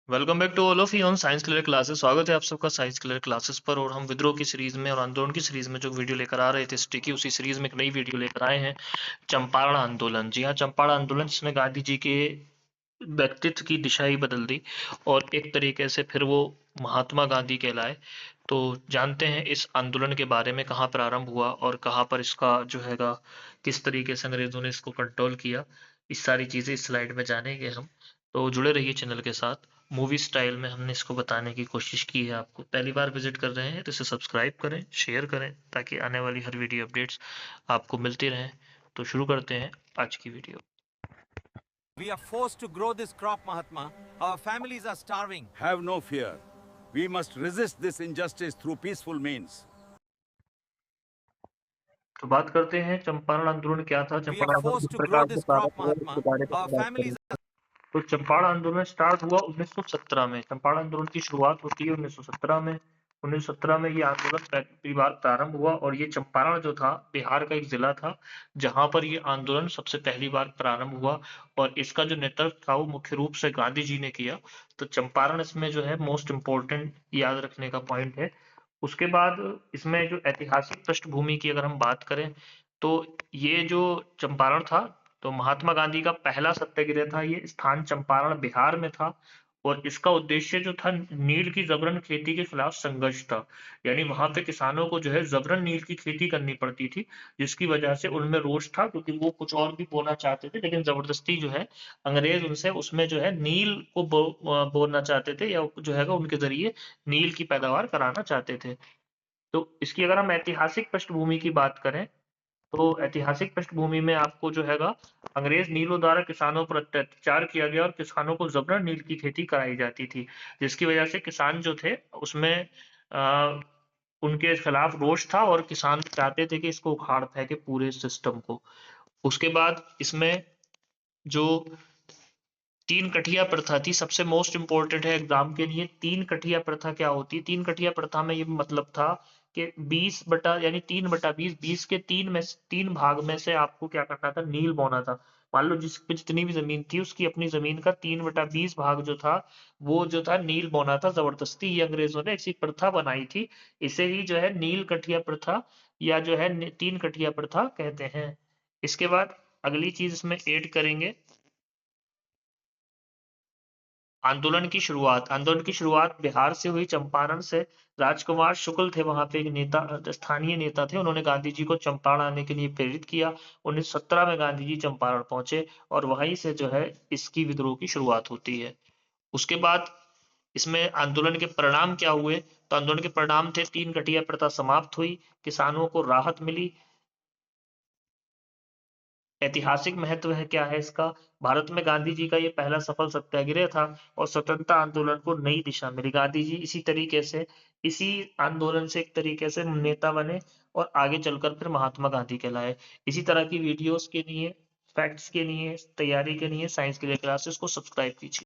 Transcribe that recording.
Welcome back to all of you on science clear classes. स्वागत है आप सबका साइंस क्लियर क्लासेस पर। और हम विद्रोह की सीरीज में और आंदोलन की सीरीज में जो वीडियो लेकर आ रहे थे स्टिकी, उसी सीरीज में एक नई वीडियो लेकर आए हैं, चंपारण आंदोलन। जी हाँ, चंपारण आंदोलन जिसने गांधी जी के व्यक्तित्व की दिशा ही बदल दी और एक तरीके से फिर वो महात्मा गांधी कहलाए। तो जानते हैं इस आंदोलन के बारे में, कहाँ प्रारंभ हुआ और कहाँ पर इसका जो हैगा किस तरीके से अंग्रेजों ने इसको कंट्रोल किया। इस सारी चीजें इस स्लाइड में जानेंगे हम। तो जुड़े रहिए चैनल के साथ। मूवी स्टाइल में हमने इसको बताने की कोशिश की है। आपको पहली बार विजिट कर रहे हैं तो इसे सब्सक्राइब करें, शेयर करें, ताकि आने वाली हर वीडियो अपडेट्स आपको मिलती रहें। तो शुरू करते हैं आज की video. We are forced to grow this crop, Mahatma. Our families are starving. Have no fear. We must resist this injustice through peaceful means. तो बात करते हैं चंपारण आंदोलन क्या था। We चंपारण are आंदोलन forced किस to grow प्रकार से this crop, प्रारंभ हुआ Mahatma. इसके बारे में Our बात families करेंगे। are तो चंपारण आंदोलन स्टार्ट हुआ 1917 में। चंपारण आंदोलन की शुरुआत होती है 1917 में। 1917 में ये आंदोलन पहली बार प्रारंभ हुआ और ये चंपारण जो था बिहार का एक जिला था जहां पर ये आंदोलन सबसे पहली बार प्रारंभ हुआ। और इसका जो नेतृत्व था वो मुख्य रूप से गांधी जी ने किया। तो चंपारण इसमें जो है मोस्ट इम्पोर्टेंट याद रखने का पॉइंट है। उसके बाद इसमें जो ऐतिहासिक पृष्ठभूमि की अगर हम बात करें तो ये जो चंपारण था, तो महात्मा गांधी का पहला सत्याग्रह था। ये स्थान चंपारण बिहार में था और इसका उद्देश्य जो था नील की जबरन खेती के खिलाफ संघर्ष था। यानी वहां पे किसानों को जो है जबरन नील की खेती करनी पड़ती थी, जिसकी वजह से उनमें रोष था, क्योंकि वो कुछ और भी बोना चाहते थे लेकिन जबरदस्ती जो है अंग्रेज उनसे उसमें जो है नील को बोना चाहते थे, या जो है उनके जरिए नील की पैदावार कराना चाहते थे। तो इसकी अगर हम ऐतिहासिक पृष्ठभूमि की बात करें तो ऐतिहासिक पृष्ठभूमि में आपको जो हैगा अंग्रेज नीलों द्वारा किसानों पर अत्याचार किया गया और किसानों को जबरन नील की खेती कराई जाती थी, जिसकी वजह से किसान जो थे उसमें उनके खिलाफ रोष था और किसान चाहते थे कि इसको उखाड़ फेंके पूरे सिस्टम को। उसके बाद इसमें जो तीन कठिया प्रथा थी, सबसे मोस्ट इंपॉर्टेंट है एग्जाम के लिए। तीन कठिया प्रथा क्या होती है? तीन कठिया प्रथा में ये मतलब था कि 20 बटा यानी 3/20, 20 के तीन भाग में से आपको क्या करना था, नील बोना था। मान लो जिस पे जितनी भी जमीन थी उसकी अपनी जमीन का 3/20 भाग जो था वो जो था नील बोना था। जबरदस्ती ये अंग्रेजों ने ऐसी प्रथा बनाई थी। इसे ही जो है नील कठिया प्रथा या जो है तीन कठिया प्रथा कहते हैं। इसके बाद अगली चीज इसमें ऐड करेंगे आंदोलन की शुरुआत। आंदोलन की शुरुआत बिहार से हुई, चंपारण से। राजकुमार शुक्ल थे वहां पे, एक नेता, स्थानीय नेता थे। उन्होंने गांधी जी को चंपारण आने के लिए प्रेरित किया। 1917 में गांधी जी चंपारण पहुंचे और वहीं से जो है इसकी विद्रोह की शुरुआत होती है। उसके बाद इसमें आंदोलन के परिणाम क्या हुए? तो आंदोलन के परिणाम थे, तीन कटिया प्रथा समाप्त हुई, किसानों को राहत मिली। ऐतिहासिक महत्व है क्या है इसका? भारत में गांधी जी का ये पहला सफल सत्याग्रह था और स्वतंत्रता आंदोलन को नई दिशा मिली। गांधी जी इसी तरीके से, इसी आंदोलन से एक तरीके से नेता बने और आगे चलकर फिर महात्मा गांधी कहलाए। इसी तरह की वीडियोस के लिए, फैक्ट्स के लिए, तैयारी के लिए साइंस के लिए क्लासेस को सब्सक्राइब कीजिए।